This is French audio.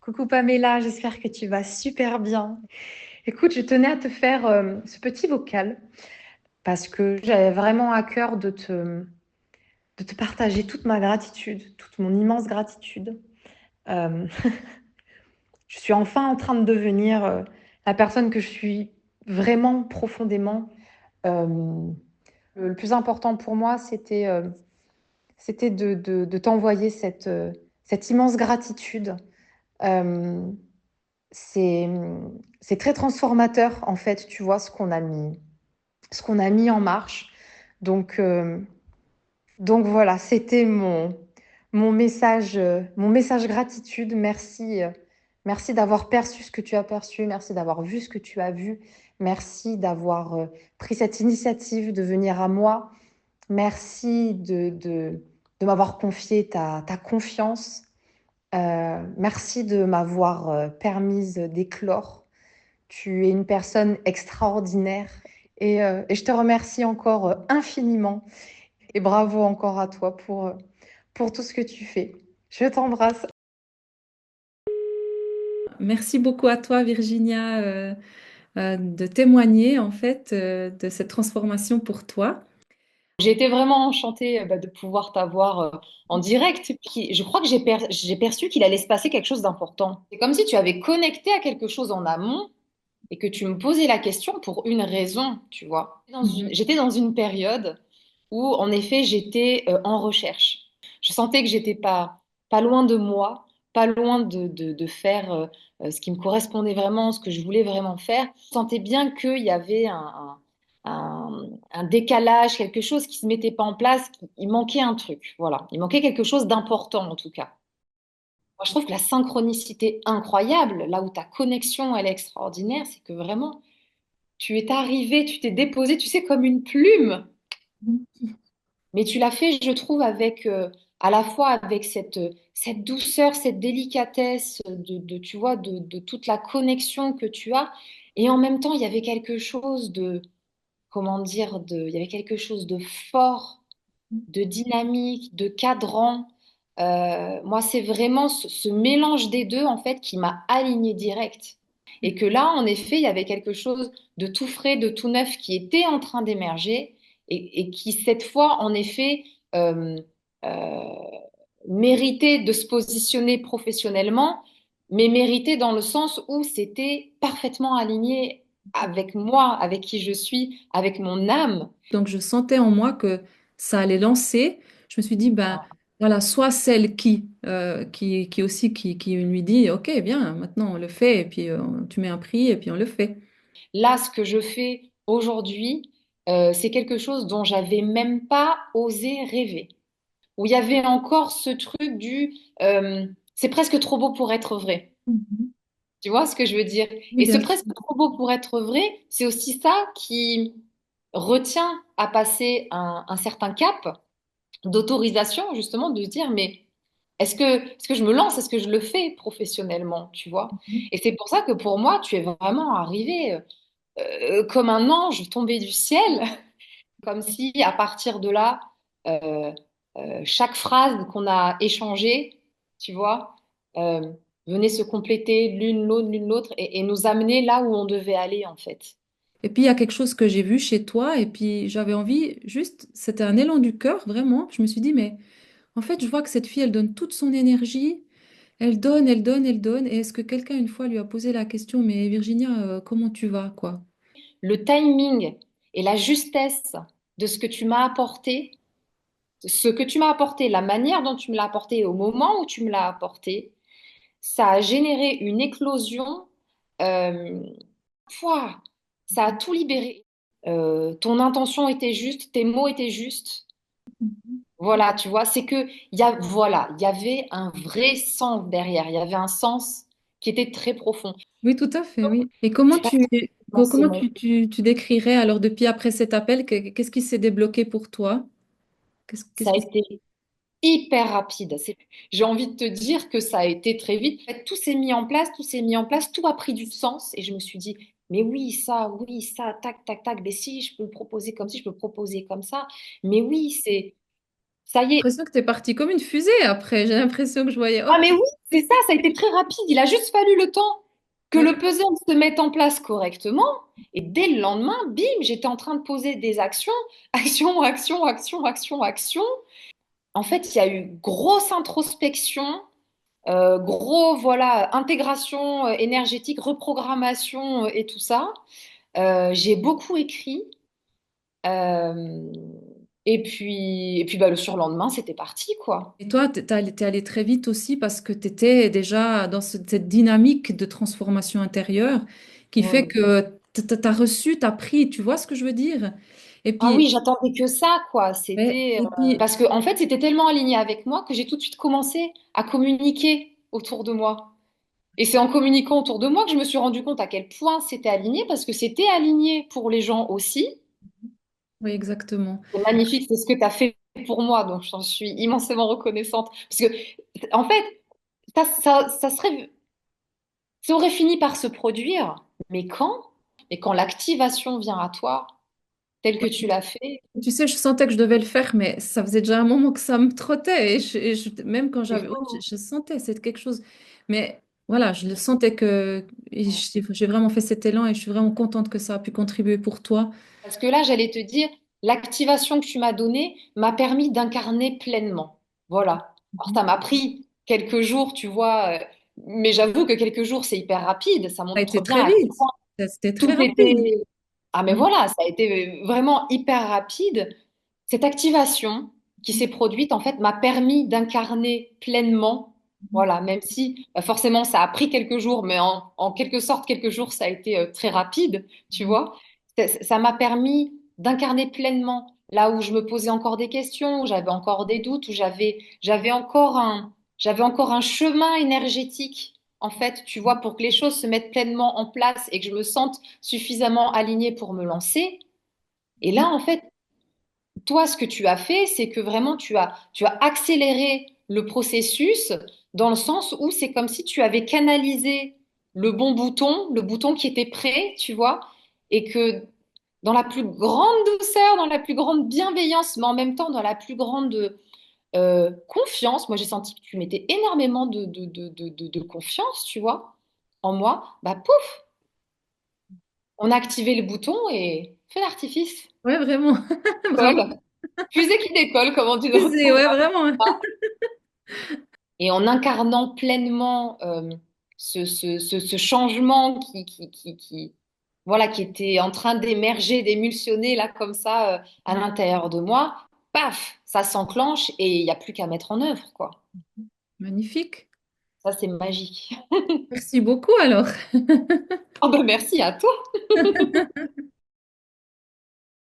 Coucou Pamela, j'espère que tu vas super bien. Écoute, je tenais à te faire ce petit vocal parce que j'avais vraiment à cœur de te partager toute ma gratitude, toute mon immense gratitude. Euh, je suis enfin en train de devenir la personne que je suis vraiment profondément. Euh, le plus important pour moi, c'était de t'envoyer cette immense gratitude. Euh, c'est, c'est très transformateur, en fait, tu vois, ce qu'on a mis en marche. Donc, euh, donc voilà, c'était mon message gratitude. Merci, merci d'avoir perçu ce que tu as perçu. Merci d'avoir vu ce que tu as vu. Merci d'avoir pris cette initiative de venir à moi. Merci de m'avoir confié ta confiance. Merci de m'avoir permise d'éclore. Tu es une personne extraordinaire et je te remercie encore infiniment et bravo encore à toi pour tout ce que tu fais. Je t'embrasse. Merci beaucoup à toi, Virginia, de témoigner en fait de cette transformation pour toi. J'ai été vraiment enchantée de pouvoir t'avoir en direct. Puis, je crois que j'ai perçu qu'il allait se passer quelque chose d'important. C'est comme si tu avais connecté à quelque chose en amont et que tu me posais la question pour une raison, tu vois. Mhm. J'étais dans une période où, en effet, j'étais en recherche. Je sentais que j'étais pas loin de moi, pas loin de faire ce qui me correspondait vraiment, ce que je voulais vraiment faire. Je sentais bien qu'il y avait un décalage, quelque chose qui se mettait pas en place. Il manquait un truc, voilà. Il manquait quelque chose d'important, en tout cas. Moi, je trouve que la synchronicité incroyable, là où ta connexion, elle est extraordinaire, c'est que vraiment, tu es arrivé, tu t'es déposé, tu sais, comme une plume. Mais tu l'as fait, je trouve, avec à la fois avec cette douceur, cette délicatesse tu vois, de toute la connexion que tu as. Et en même temps, il y avait quelque chose de, comment dire, il y avait quelque chose de fort, de dynamique, de cadrant. Moi, c'est vraiment ce mélange des deux, en fait, qui m'a alignée direct. Et que là, en effet, il y avait quelque chose de tout frais, de tout neuf qui était en train d'émerger et qui, cette fois, en effet, euh, euh, méritait de se positionner professionnellement, mais méritait dans le sens où c'était parfaitement aligné avec moi, avec qui je suis, avec mon âme. Donc je sentais en moi que ça allait lancer. Je me suis dit, ben voilà, soit celle qui aussi qui lui dit, ok, bien, maintenant on le fait, et puis tu mets un prix, et puis on le fait. Là, ce que je fais aujourd'hui, c'est quelque chose dont j'avais même pas osé rêver. Où il y avait encore ce truc c'est presque trop beau pour être vrai. Mhm. Tu vois ce que je veux dire? Oui, Et ce bien sûr. presque trop beau pour être vrai, c'est aussi ça qui retient à passer un certain cap d'autorisation, justement, de se dire, mais est-ce que je me lance, est-ce que je le fais professionnellement, tu vois? Mhm. Et c'est pour ça que pour moi, tu es vraiment arrivé comme un ange tombé du ciel, comme si à partir de là, euh, chaque phrase qu'on a échangée, tu vois, euh, venait se compléter l'une l'autre et nous amener là où on devait aller en fait. Et puis il y a quelque chose que j'ai vu chez toi, et puis j'avais envie, juste, c'était un élan du cœur, vraiment. Je me suis dit, mais en fait, je vois que cette fille, elle donne toute son énergie, elle donne, elle donne, elle donne. Et est-ce que quelqu'un une fois lui a posé la question, mais Virginia, comment tu vas, quoi? Le timing et la justesse de ce que tu m'as apporté, la manière dont tu me l'as apporté au moment où tu me l'as apporté, ça a généré une éclosion. euh, Pouah, ça a tout libéré. Ton intention était juste, tes mots étaient justes. Voilà, tu vois, c'est que voilà, il y avait un vrai sens derrière. Il y avait un sens qui était très profond. Oui, tout à fait, Donc, oui. Et c'est pas forcément ces comment mots. tu décrirais, alors, depuis après cet appel, qu'est-ce qui s'est débloqué pour toi? Ça a été hyper rapide. J'ai envie de te dire que ça a été très vite. En fait, tout s'est mis en place, tout s'est mis en place, tout a pris du sens. Et je me suis dit, mais oui, ça, tac, tac, tac. Mais si, je peux le proposer comme si, je peux le proposer comme ça. Mais oui, Ça y est. J'ai l'impression que tu es partie comme une fusée après. J'ai l'impression que je voyais, Ah hop. mais oui, c'est ça, ça a été très rapide. Il a juste fallu le temps que Ouais. le puzzle se mette en place correctement. Et dès le lendemain, bim, j'étais en train de poser des actions, action, action, action, action, action. En fait, il y a eu grosse introspection, gros, voilà, intégration énergétique, reprogrammation et tout ça. J'ai beaucoup écrit. euh, et puis bah, le surlendemain, c'était parti, quoi. Et toi, t'es allé très vite aussi parce que tu étais déjà dans cette dynamique de transformation intérieure qui fait Mm. que t'as reçu, t'as pris, tu vois ce que je veux dire? Et Ah puis, oui, j'attendais que ça, quoi. ouais, C'était et puis, parce que en fait, c'était tellement aligné avec moi que j'ai tout de suite commencé à communiquer autour de moi. Et c'est en communiquant autour de moi que je me suis rendu compte à quel point c'était aligné, parce que c'était aligné pour les gens aussi. oui, exactement. C'est magnifique, c'est ce que tu as fait pour moi, donc j'en suis immensément reconnaissante. Parce que, en fait, ça serait, ça aurait fini par se produire, mais quand? Mais quand l'activation vient à toi, telle que tu l'as fait, Tu sais, je sentais que je devais le faire, mais ça faisait déjà un moment que ça me trottait. Même quand c'est j'avais... ouais, fou. je sentais, c'est quelque chose. Mais voilà, je le sentais que... et j'ai vraiment fait cet élan et je suis vraiment contente que ça a pu contribuer pour toi. Parce que là, j'allais te dire, l'activation que tu m'as donnée m'a permis d'incarner pleinement. Voilà. Alors, Mhm. ça m'a pris quelques jours, tu vois, mais j'avoue que quelques jours, c'est hyper rapide. Ça Ça a montre été bien très à quel vite. point C'était très tout rapide. était... Ah, mais Mm. voilà, ça a été vraiment hyper rapide. Cette activation qui s'est produite, en fait, m'a permis d'incarner pleinement. Voilà, même si forcément ça a pris quelques jours, mais en quelque sorte, quelques jours, ça a été très rapide, tu Mhm. vois. Ça m'a permis d'incarner pleinement là où je me posais encore des questions, où j'avais encore des doutes, où j'avais encore un chemin énergétique, en fait, tu vois, pour que les choses se mettent pleinement en place et que je me sente suffisamment alignée pour me lancer. Et là, en fait, toi, ce que tu as fait, c'est que vraiment tu as accéléré le processus dans le sens où c'est comme si tu avais canalisé le bouton qui était prêt, tu vois, et que dans la plus grande douceur, dans la plus grande bienveillance, mais en même temps dans la plus grande confiance, moi j'ai senti que tu mettais énormément de confiance, tu vois, en moi, bah pouf, on a activé le bouton et feu d'artifice, Ouais, vraiment. Bravo. décolle. Fusée qui décolle, comme on dit dans le Ouais, programme. vraiment. Et en incarnant pleinement ce changement voilà, qui était en train d'émerger, d'émulsionner là comme ça à l'intérieur de moi, paf, ça s'enclenche et il n'y a plus qu'à mettre en œuvre, quoi. Magnifique. Ça, c'est magique. Merci beaucoup alors. Oh ben merci à toi.